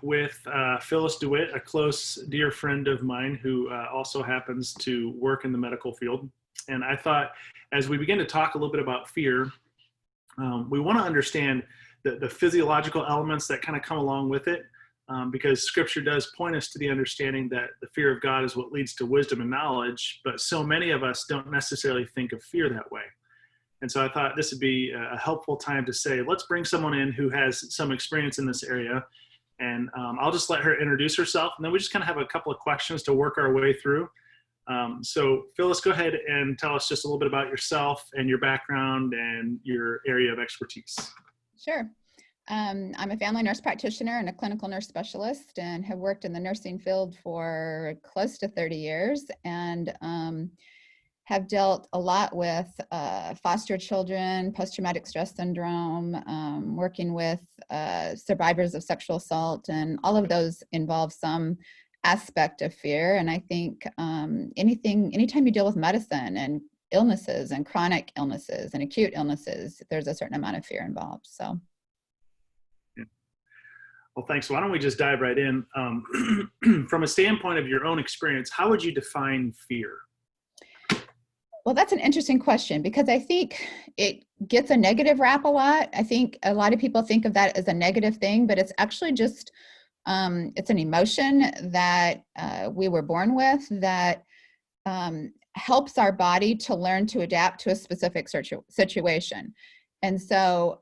with Phyllis DeWitt, a close, dear friend of mine who also happens to work in the medical field. And I thought, as we begin to talk a little bit about fear, we want to understand the physiological elements that kind of come along with it, because Scripture does point us to the understanding that the fear of God is what leads to wisdom and knowledge, but so many of us don't necessarily think of fear that way. And so I thought this would be a helpful time to say, let's bring someone in who has some experience in this area. And I'll just let her introduce herself, and then we just kind of have a couple of questions to work our way through. So Phyllis, go ahead and tell us just a little bit about yourself and your background and your area of expertise. Sure. I'm a family nurse practitioner and a clinical nurse specialist, and have worked in the nursing field for close to 30 years, and have dealt a lot with foster children, post-traumatic stress syndrome, working with survivors of sexual assault, and all of those involve some aspect of fear. And I think anytime you deal with medicine and illnesses and chronic illnesses and acute illnesses, there's a certain amount of fear involved. So. Yeah. Well, thanks. Why don't we just dive right in? From a standpoint of your own experience, how would you define fear? Well, that's an interesting question, because I think it gets a negative rap a lot. I think a lot of people think of that as a negative thing, but it's actually just, it's an emotion that we were born with that helps our body to learn to adapt to a specific situation. And so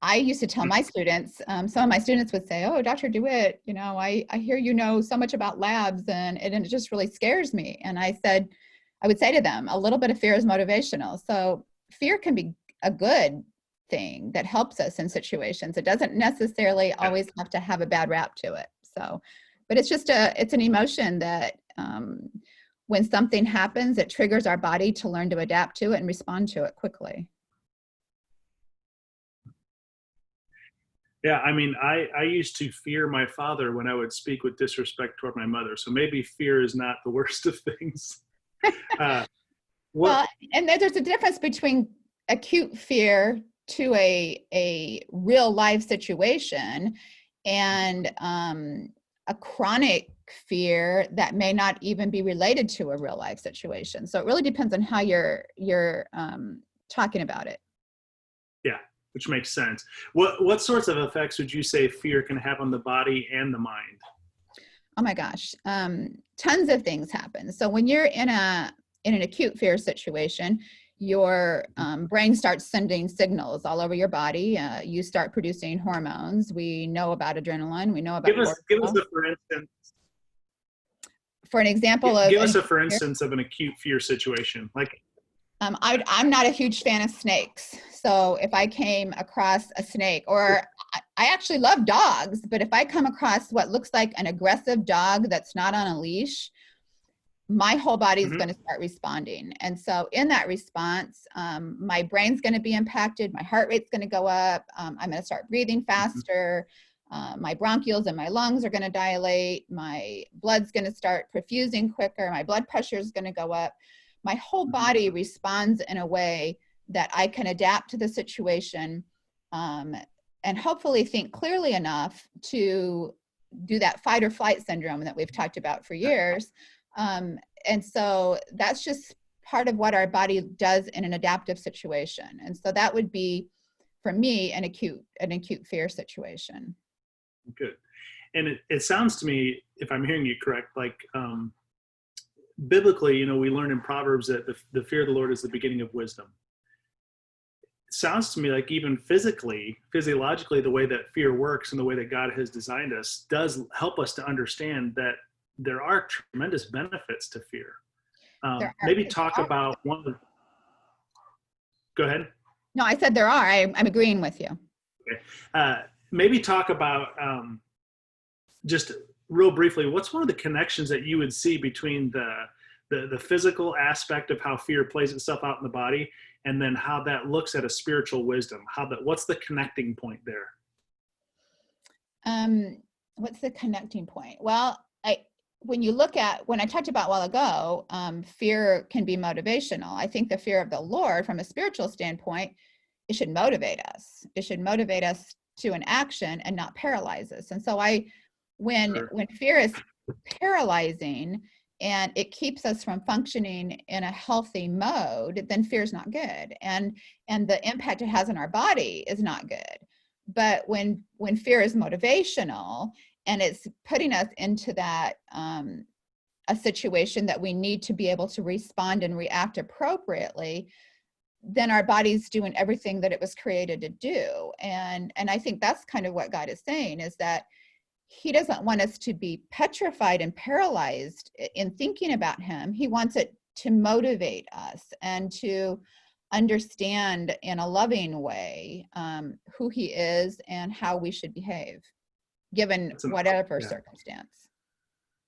I used to tell my students, some of my students would say, "Oh, Dr. DeWitt, I hear you know so much about labs, and it just really scares me." And I would say to them, a little bit of fear is motivational. So fear can be a good thing that helps us in situations. It doesn't necessarily always have to have a bad rap to it. So, but it's an emotion that when something happens, it triggers our body to learn to adapt to it and respond to it quickly. Yeah, I mean, I used to fear my father when I would speak with disrespect toward my mother. So maybe fear is not the worst of things. Well, and there's a difference between acute fear to a real life situation and a chronic fear that may not even be related to a real life situation. So it really depends on how you're talking about it. Yeah, which makes sense. What sorts of effects would you say fear can have on the body and the mind? Oh my gosh, tons of things happen. So when you're in an acute fear situation, your brain starts sending signals all over your body. You start producing hormones. We know about adrenaline. We know about give us a for instance. For an example give us a for instance of an acute fear situation. Like, I'm not a huge fan of snakes. So if I came across a snake, or I actually love dogs, but if I come across what looks like an aggressive dog that's not on a leash, my whole body is going to start responding. And so in that response, my brain's going to be impacted. My heart rate's going to go up. I'm going to start breathing faster. My bronchioles and my lungs are going to dilate. My blood's going to start perfusing quicker. My blood pressure is going to go up. My whole body responds in a way that I can adapt to the situation and hopefully think clearly enough to do that fight or flight syndrome that we've talked about for years. And so that's just part of what our body does in an adaptive situation. And so that would be, for me, an acute fear situation. Good. And it sounds to me, if I'm hearing you correct, like biblically, we learn in Proverbs that the fear of the Lord is the beginning of wisdom. It sounds to me like even physiologically, the way that fear works and the way that God has designed us does help us to understand that there are tremendous benefits to fear. Maybe talk about one of the... Go ahead. No, I said there are. I'm agreeing with you. Okay. Maybe talk about, just real briefly, what's one of the connections that you would see between the physical aspect of how fear plays itself out in the body, and then how that looks at a spiritual wisdom? What's the connecting point there? What's the connecting point? Well, when I talked about a while ago, fear can be motivational. I think the fear of the Lord, from a spiritual standpoint, it should motivate us. It should motivate us to an action and not paralyze us. And so when Sure. fear is paralyzing and it keeps us from functioning in a healthy mode, then fear is not good. And the impact it has on our body is not good. But when fear is motivational and it's putting us into that a situation that we need to be able to respond and react appropriately, then our body's doing everything that it was created to do. And I think that's kind of what God is saying, is that he doesn't want us to be petrified and paralyzed in thinking about him. He wants it to motivate us and to understand in a loving way who he is and how we should behave given whatever circumstance.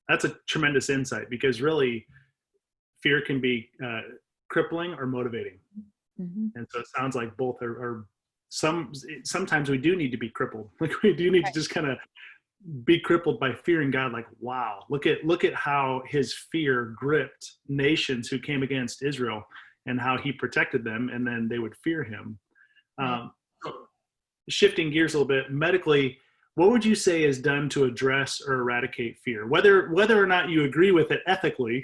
That's a tremendous insight, because really fear can be crippling or motivating. Mm-hmm. And so it sounds like both are sometimes we do need to be crippled. Like we do need to just kind of be crippled by fearing God. Like, wow, look at how his fear gripped nations who came against Israel and how he protected them, and then they would fear him. Right. Shifting gears a little bit, medically, what would you say is done to address or eradicate fear? Whether or not you agree with it ethically,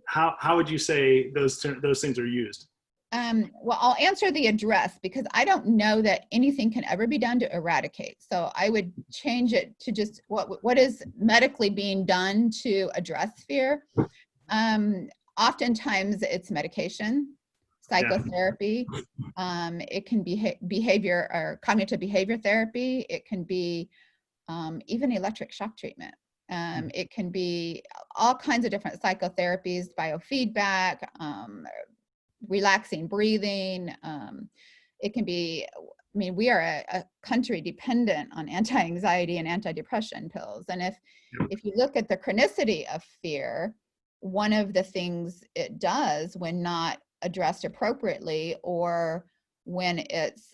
how would you say those things are used? Well, I'll answer the address, because I don't know that anything can ever be done to eradicate. So I would change it to just what is medically being done to address fear. Oftentimes it's medication, psychotherapy. It can be behavior or cognitive behavior therapy. It can be even electric shock treatment. It can be all kinds of different psychotherapies, biofeedback, relaxing breathing. It can be, I mean, we are a country dependent on anti-anxiety and antidepressant pills. And if you look at the chronicity of fear, one of the things it does when not addressed appropriately, or when it's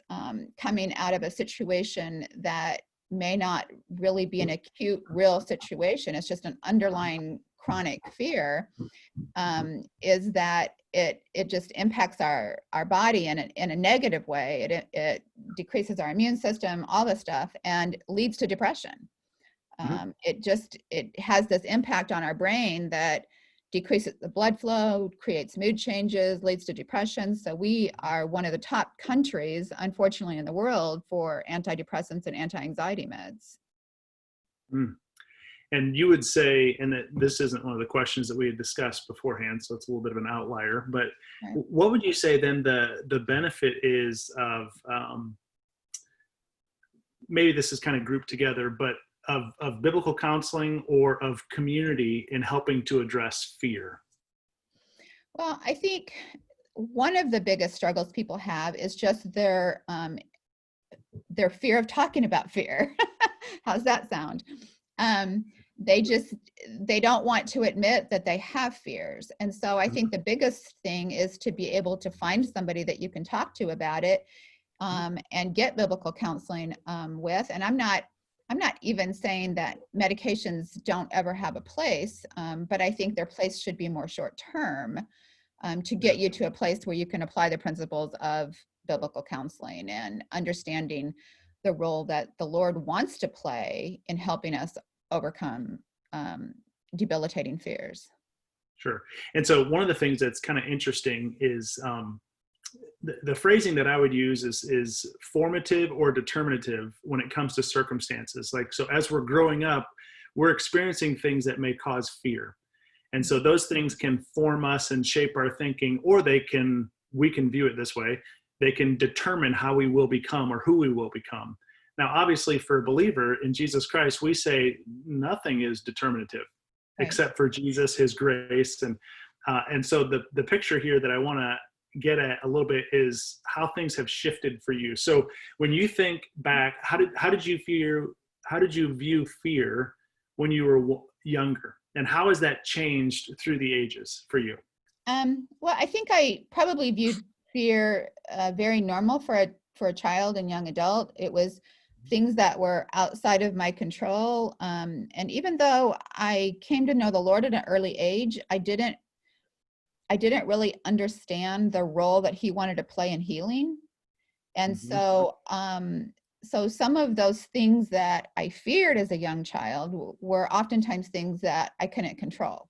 coming out of a situation that may not really be an acute, real situation, it's just an underlying chronic fear, is that it just impacts our body in a negative way. It decreases our immune system, all this stuff, and leads to depression. It has this impact on our brain that decreases the blood flow, creates mood changes, leads to depression. So we are one of the top countries, unfortunately, in the world for antidepressants and anti-anxiety meds. And you would say, and that this isn't one of the questions that we had discussed beforehand, so it's a little bit of an outlier, but what would you say then the benefit is of, maybe this is kind of grouped together, but of biblical counseling or of community in helping to address fear? Well, I think one of the biggest struggles people have is just their fear of talking about fear. How's that sound? They don't want to admit that they have fears. And so I think the biggest thing is to be able to find somebody that you can talk to about it, and get biblical counseling with. And I'm not even saying that medications don't ever have a place, but I think their place should be more short term, to get you to a place where you can apply the principles of biblical counseling and understanding the role that the Lord wants to play in helping us overcome debilitating fears. Sure. And so one of the things that's kind of interesting is the phrasing that I would use is formative or determinative when it comes to circumstances. Like, so as we're growing up, we're experiencing things that may cause fear. And so those things can form us and shape our thinking, or we can view it this way. They can determine how we will become or who we will become. Now, obviously, for a believer in Jesus Christ, we say nothing is determinative except for Jesus, his grace. And so the picture here that I want to get at a little bit is how things have shifted for you. So when you think back, how did you view fear when you were younger? And how has that changed through the ages for you? Well, I think I probably viewed fear very normal for a child and young adult. It was things that were outside of my control. And even though I came to know the Lord at an early age, I didn't really understand the role that he wanted to play in healing. And so so some of those things that I feared as a young child were oftentimes things that I couldn't control.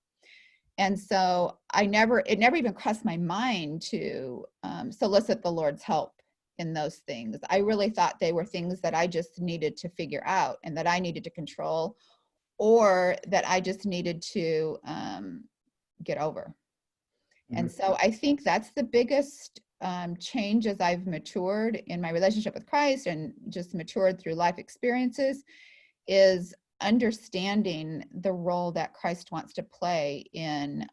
And so it never even crossed my mind to solicit the Lord's help in those things. I really thought they were things that I just needed to figure out and that I needed to control, or that I just needed to get over. And so I think that's the biggest change as I've matured in my relationship with Christ and just matured through life experiences, is understanding the role that Christ wants to play in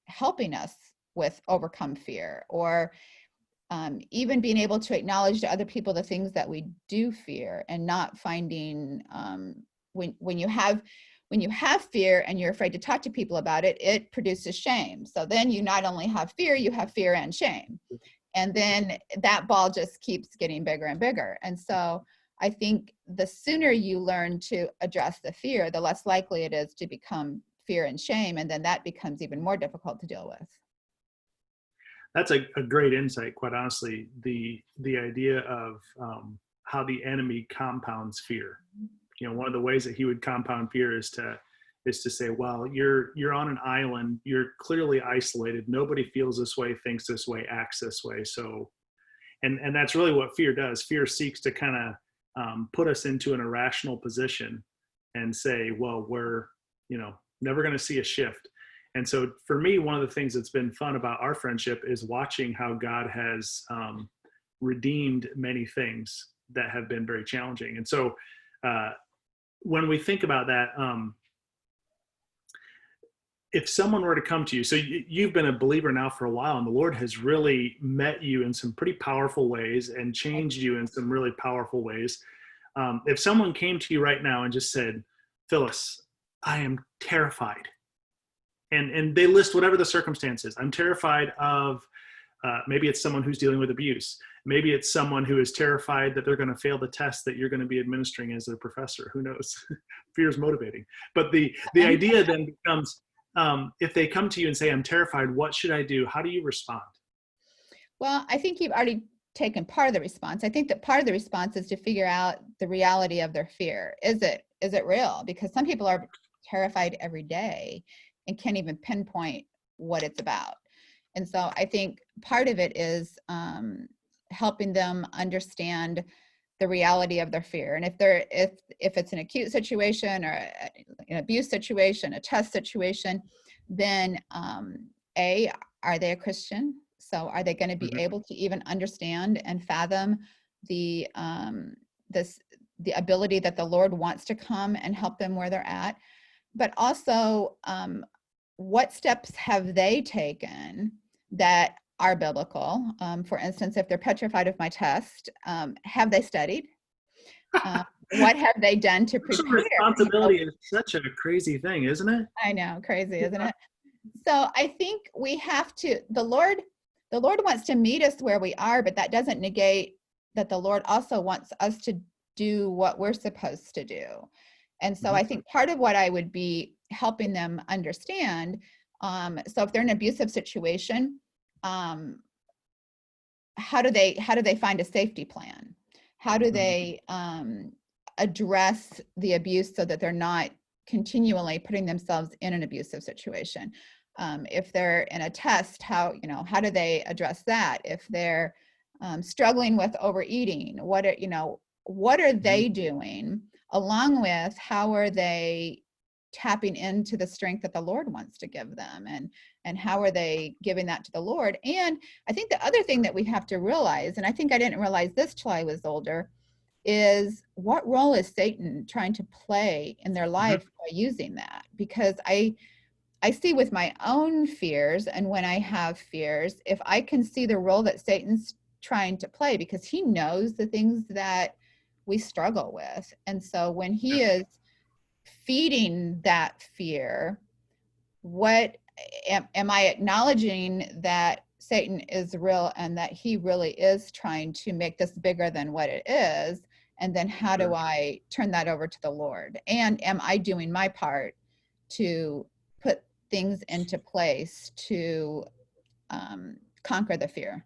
helping us with overcome fear, or even being able to acknowledge to other people the things that we do fear, and not finding when you have fear and you're afraid to talk to people about it, it produces shame. So then you not only have fear and shame. And then that ball just keeps getting bigger and bigger. And so I think the sooner you learn to address the fear, the less likely it is to become fear and shame. And then that becomes even more difficult to deal with. That's a great insight, quite honestly. The idea of how the enemy compounds fear. You know, one of the ways that he would compound fear is to say, well, you're on an island, you're clearly isolated, nobody feels this way, thinks this way, acts this way. So, and that's really what fear does. Fear seeks to kind of put us into an irrational position and say, well, we're, never going to see a shift. And so for me, one of the things that's been fun about our friendship is watching how God has redeemed many things that have been very challenging. And so when we think about that, if someone were to come to you, so you've been a believer now for a while, and the Lord has really met you in some pretty powerful ways and changed you in some really powerful ways. If someone came to you right now and just said, Phyllis, I am terrified. And they list whatever the circumstances. I'm terrified of, maybe it's someone who's dealing with abuse. Maybe it's someone who is terrified that they're going to fail the test that you're going to be administering as their professor. Who knows? Fear is motivating. But the idea then becomes, if they come to you and say, I'm terrified, what should I do? How do you respond? Well, I think you've already taken part of the response. I think that part of the response is to figure out the reality of their fear. Is it real? Because some people are terrified every day and can't even pinpoint what it's about. And so I think part of it is helping them understand the reality of their fear. And if it's an acute situation or an abuse situation, a test situation, then are they a Christian? So are they going to be able to even understand and fathom the ability that the Lord wants to come and help them where they're at? But also, what steps have they taken that are biblical? For instance, if they're petrified of my test, have they studied? What have they done to prepare? Responsibility is such a crazy thing, isn't it? I know, crazy, isn't it? So I think we have to, the Lord wants to meet us where we are, but that doesn't negate that the Lord also wants us to do what we're supposed to do. And so I think part of what I would be helping them understand, so if they're in an abusive situation, how do they find a safety plan? How do they address the abuse so that they're not continually putting themselves in an abusive situation? If they're in a test, how do they address that? If they're struggling with overeating, what are they doing? Along with how are they tapping into the strength that the Lord wants to give them, and how are they giving that to the Lord? And I think the other thing that we have to realize, and I think I didn't realize this till I was older, is what role is Satan trying to play in their life by using that? Because I see with my own fears, and when I have fears, if I can see the role that Satan's trying to play, because he knows the things that we struggle with. And so when he is feeding that fear, what am I acknowledging that Satan is real and that he really is trying to make this bigger than what it is? And then how do I turn that over to the Lord? And am I doing my part to put things into place to conquer the fear?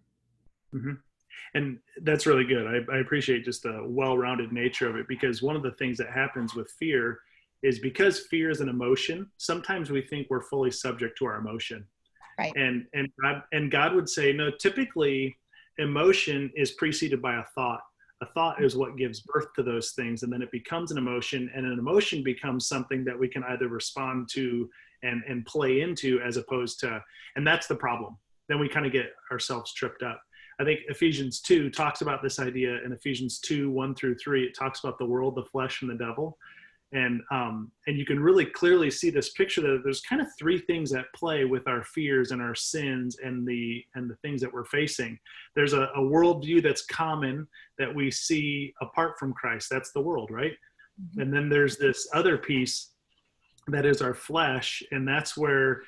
And that's really good. I appreciate just the well-rounded nature of it, because one of the things that happens with fear is, because fear is an emotion, sometimes we think we're fully subject to our emotion. Right. And God would say, no, typically emotion is preceded by a thought. A thought is what gives birth to those things, and then it becomes an emotion, and an emotion becomes something that we can either respond to and play into, as opposed to, and that's the problem. Then we kind of get ourselves tripped up. I think Ephesians 2 talks about this idea. In Ephesians 2, 1-3, it talks about the world, the flesh, and the devil. And you can really clearly see this picture that there's kind of three things at play with our fears and our sins and the things that we're facing. There's a worldview that's common that we see apart from Christ. That's the world, right? Mm-hmm. And then there's this other piece that is our flesh, and that's where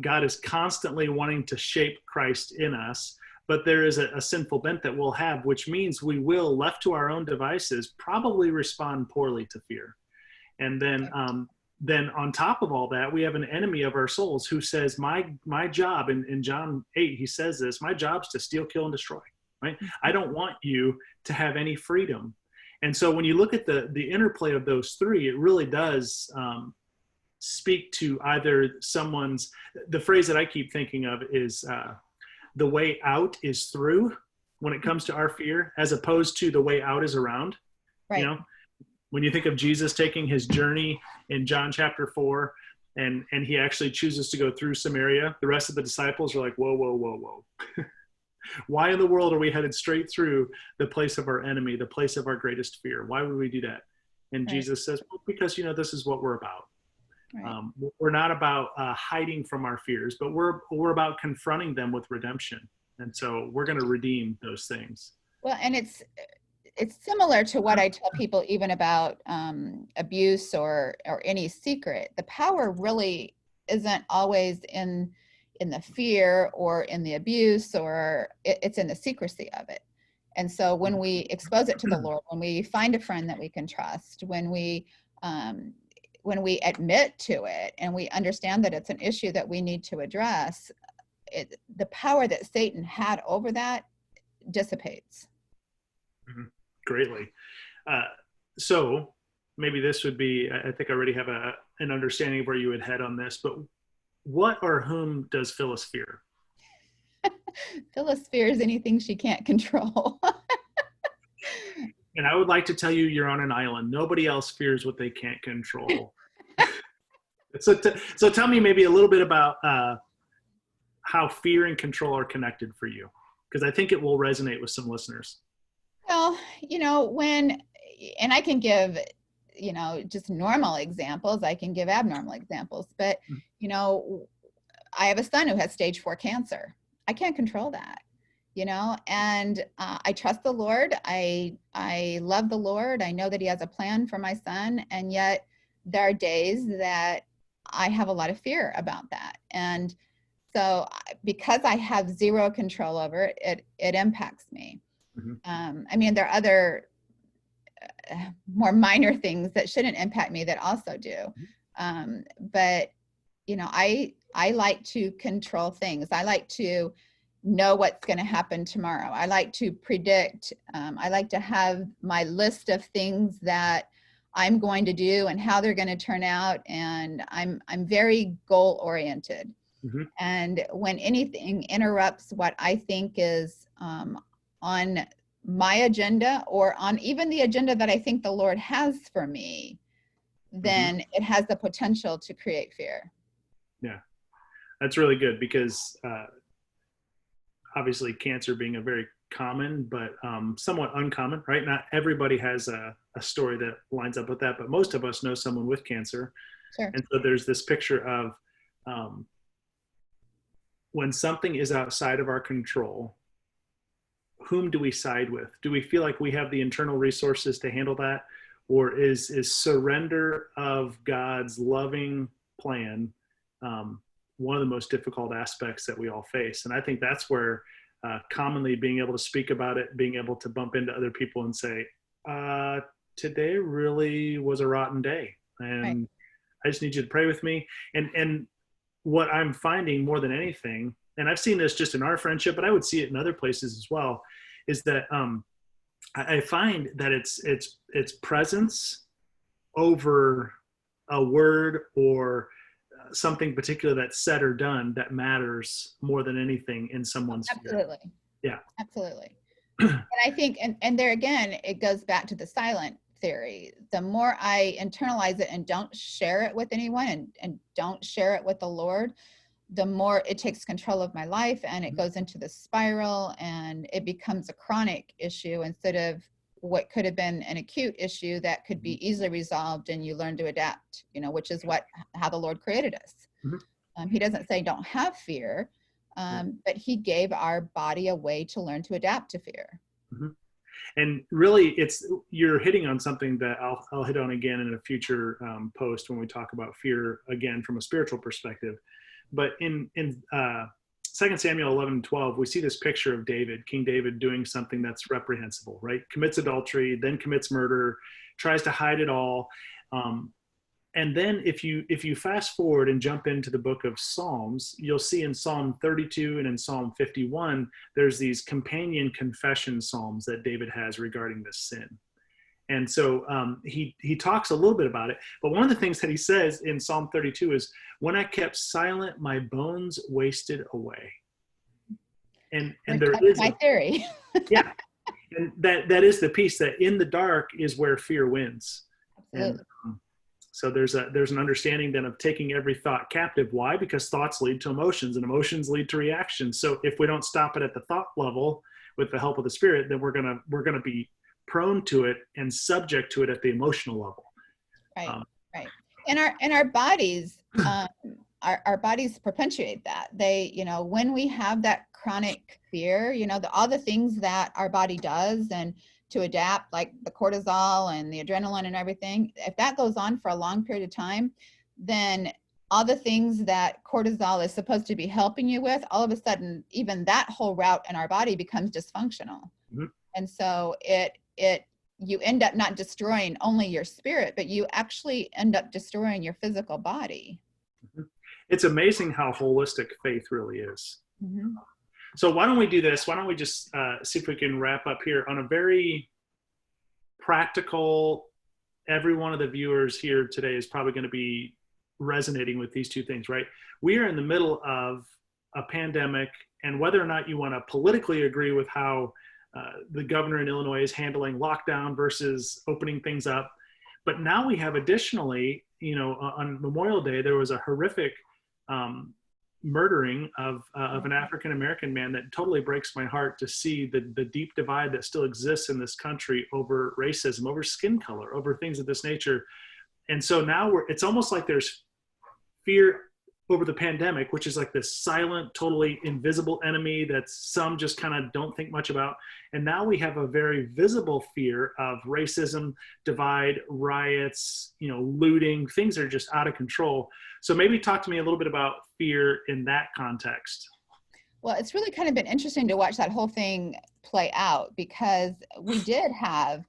God is constantly wanting to shape Christ in us. But there is a sinful bent that we'll have, which means we will, left to our own devices, probably respond poorly to fear. And then on top of all that, we have an enemy of our souls who says, my job, in John 8, he says this, my job's to steal, kill, and destroy, right? I don't want you to have any freedom. And so when you look at the interplay of those three, it really does speak to either the phrase that I keep thinking of is the way out is through when it comes to our fear, as opposed to the way out is around. Right. You know, when you think of Jesus taking his journey in John chapter 4, and he actually chooses to go through Samaria, the rest of the disciples are like, whoa, whoa, whoa, whoa. Why in the world are we headed straight through the place of our enemy, the place of our greatest fear? Why would we do that? And right. Jesus says, well, because, this is what we're about. Right. We're not about hiding from our fears, but we're about confronting them with redemption. And so we're going to redeem those things. Well, and it's similar to what I tell people even about abuse or any secret. The power really isn't always in the fear or in the abuse, or it's in the secrecy of it. And so when we expose it to the Lord, when we find a friend that we can trust, when we admit to it and we understand that it's an issue that we need to address, the power that Satan had over that dissipates. Mm-hmm. Greatly. So maybe this would be, I think I already have an understanding of where you would head on this, but what or whom does Phyllis fear? Phyllis fears anything she can't control. And I would like to tell you, you're on an island. Nobody else fears what they can't control. So tell me maybe a little bit about how fear and control are connected for you, because I think it will resonate with some listeners. Well, and I can give, just normal examples. I can give abnormal examples, but, I have a son who has stage 4 cancer. I can't control that, and I trust the Lord. I love the Lord. I know that he has a plan for my son. And yet there are days that I have a lot of fear about that. And so because I have zero control over it, it impacts me. Mm-hmm. There are other more minor things that shouldn't impact me that also do. But, I like to control things. I like to know what's going to happen tomorrow. I like to predict. I like to have my list of things that I'm going to do and how they're going to turn out. And I'm very goal oriented. Mm-hmm. And when anything interrupts what I think is on my agenda, or on even the agenda that I think the Lord has for me, then it has the potential to create fear. Yeah, that's really good, because obviously cancer being a very common but somewhat uncommon, right? Not everybody has a story that lines up with that, but most of us know someone with cancer. Sure. And so there's this picture of when something is outside of our control, whom do we side with? Do we feel like we have the internal resources to handle that? Or is surrender of God's loving plan one of the most difficult aspects that we all face? And I think that's where commonly being able to speak about it, being able to bump into other people and say, today really was a rotten day. And right. I just need you to pray with me. And what I'm finding more than anything, and I've seen this just in our friendship, but I would see it in other places as well, is that I find that it's presence over a word or something particular that's said or done that matters more than anything in someone's fear. Absolutely. Yeah. Absolutely. And I think, and there again, it goes back to the silent theory. The more I internalize it and don't share it with anyone and don't share it with the Lord, the more it takes control of my life, and it goes into the spiral, and it becomes a chronic issue instead of what could have been an acute issue that could be easily resolved, and you learn to adapt, which is how the Lord created us. He doesn't say don't have fear, but he gave our body a way to learn to adapt to fear. And really, you're hitting on something that I'll hit on again in a future post when we talk about fear again from a spiritual perspective. But in 2 Samuel 11:12, we see this picture of David, King David, doing something that's reprehensible, right? Commits adultery, then commits murder, tries to hide it all. And then if you fast forward and jump into the book of Psalms, you'll see in Psalm 32 and in Psalm 51, there's these companion confession psalms that David has regarding this sin. And so he talks a little bit about it. But one of the things that he says in Psalm 32 is, when I kept silent, my bones wasted away. And there is my theory. Yeah. And that is the piece, that in the dark is where fear wins. Absolutely. And so there's an understanding then of taking every thought captive. Why? Because thoughts lead to emotions, and emotions lead to reactions. So if we don't stop it at the thought level with the help of the Spirit, then we're gonna be prone to it and subject to it at the emotional level. Right. And our bodies, our bodies perpetuate that. They, when we have that chronic fear, all the things that our body does and to adapt, like the cortisol and the adrenaline and everything, if that goes on for a long period of time, then all the things that cortisol is supposed to be helping you with, all of a sudden, even that whole route in our body becomes dysfunctional. And so you end up not destroying only your spirit, but you actually end up destroying your physical body. It's amazing how holistic faith really is. So why don't we do this? Why don't we just see if we can wrap up here on a very practical, every one of the viewers here today is probably going to be resonating with these two things, right? We are in the middle of a pandemic, and whether or not you want to politically agree with how the governor in Illinois is handling lockdown versus opening things up. But now we have additionally, on Memorial Day, there was a horrific murdering of an African-American man that totally breaks my heart to see the deep divide that still exists in this country over racism, over skin color, over things of this nature. And so now it's almost like there's fear over the pandemic, which is like this silent, totally invisible enemy that some just kind of don't think much about. And now we have a very visible fear of racism, divide, riots, looting. Things are just out of control. So maybe talk to me a little bit about fear in that context. Well, it's really kind of been interesting to watch that whole thing play out, because we did have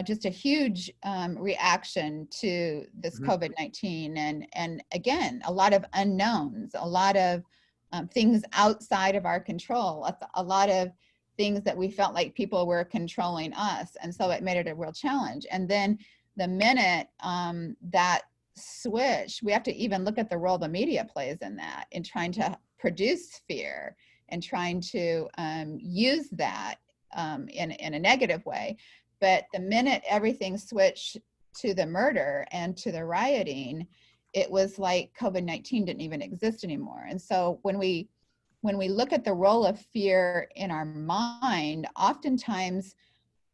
just a huge reaction to this COVID-19. And again, a lot of unknowns, a lot of things outside of our control, a lot of things that we felt like people were controlling us. And so it made it a real challenge. And then the minute that switch, we have to even look at the role the media plays in that, in trying to produce fear and trying to use that in a negative way. But the minute everything switched to the murder and to the rioting, it was like COVID-19 didn't even exist anymore. And so when we look at the role of fear in our mind, oftentimes,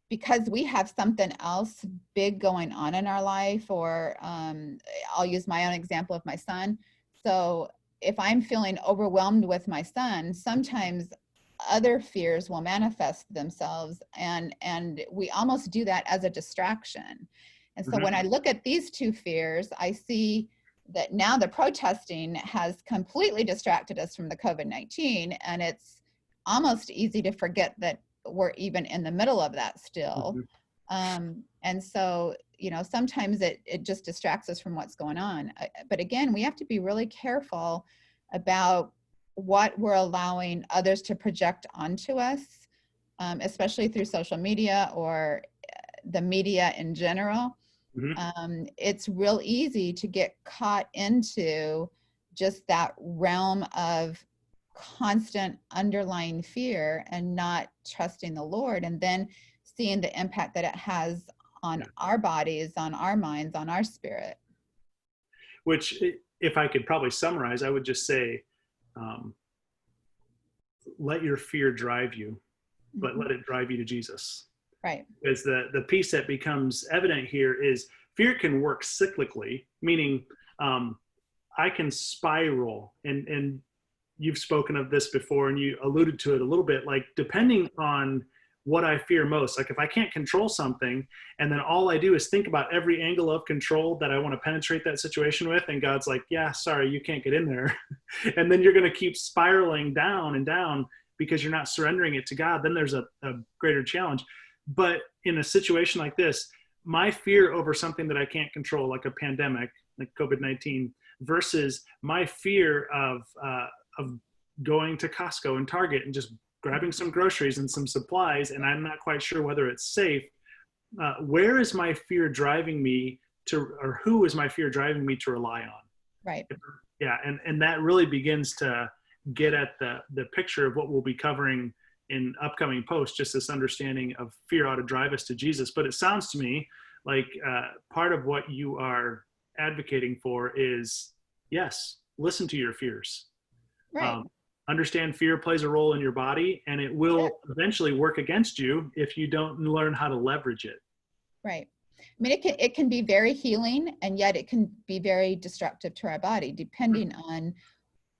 because we have something else big going on in our life, or I'll use my own example of my son. So if I'm feeling overwhelmed with my son, sometimes other fears will manifest themselves, and we almost do that as a distraction. And so when I look at these two fears, I see that now the protesting has completely distracted us from the COVID-19, and it's almost easy to forget that we're even in the middle of that still. And so, sometimes it just distracts us from what's going on. But again, we have to be really careful about what we're allowing others to project onto us, especially through social media or the media in general. It's real easy to get caught into just that realm of constant underlying fear and not trusting the Lord, and then seeing the impact that it has on our bodies, on our minds, on our spirit. Which, if I could probably summarize, I would just say, let your fear drive you, but let it drive you to Jesus. Right. Because the piece that becomes evident here is fear can work cyclically, meaning I can spiral, and you've spoken of this before and you alluded to it a little bit, like depending on what I fear most, like if I can't control something and then all I do is think about every angle of control that I want to penetrate that situation with, and God's like, yeah, sorry, you can't get in there. And then you're going to keep spiraling down and down because you're not surrendering it to God. Then there's a greater challenge. But in a situation like this, my fear over something that I can't control, like a pandemic, like COVID-19, versus my fear of going to Costco and Target and just grabbing some groceries and some supplies, and I'm not quite sure whether it's safe. Where is my fear driving me to, or who is my fear driving me to rely on? Right. Yeah, and that really begins to get at the picture of what we'll be covering in upcoming posts, just this understanding of fear ought to drive us to Jesus. But it sounds to me like part of what you are advocating for is, yes, listen to your fears. Right. Understand fear plays a role in your body, and it will eventually work against you if you don't learn how to leverage it. Right. I mean, it can be very healing, and yet it can be very destructive to our body, depending on,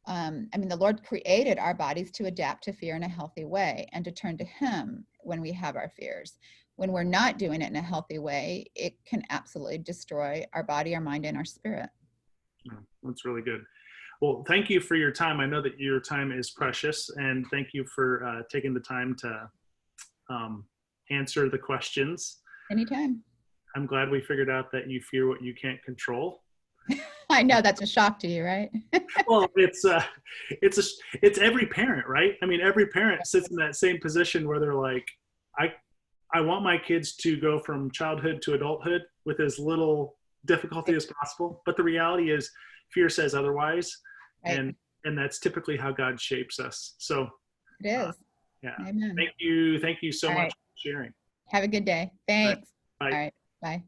I mean, the Lord created our bodies to adapt to fear in a healthy way and to turn to Him when we have our fears. When we're not doing it in a healthy way, it can absolutely destroy our body, our mind, and our spirit. Oh, that's really good. Well, thank you for your time. I know that your time is precious, and thank you for taking the time to answer the questions. Anytime. I'm glad we figured out that you fear what you can't control. I know that's a shock to you, right? Well, it's every parent, right? I mean, every parent sits in that same position where they're like, I want my kids to go from childhood to adulthood with as little difficulty as possible. But the reality is fear says otherwise. Right. And that's typically how God shapes us. So it is. Yeah. Amen. Thank you. Thank you so much for sharing. Have a good day. Thanks. All right. Bye. All right. Bye.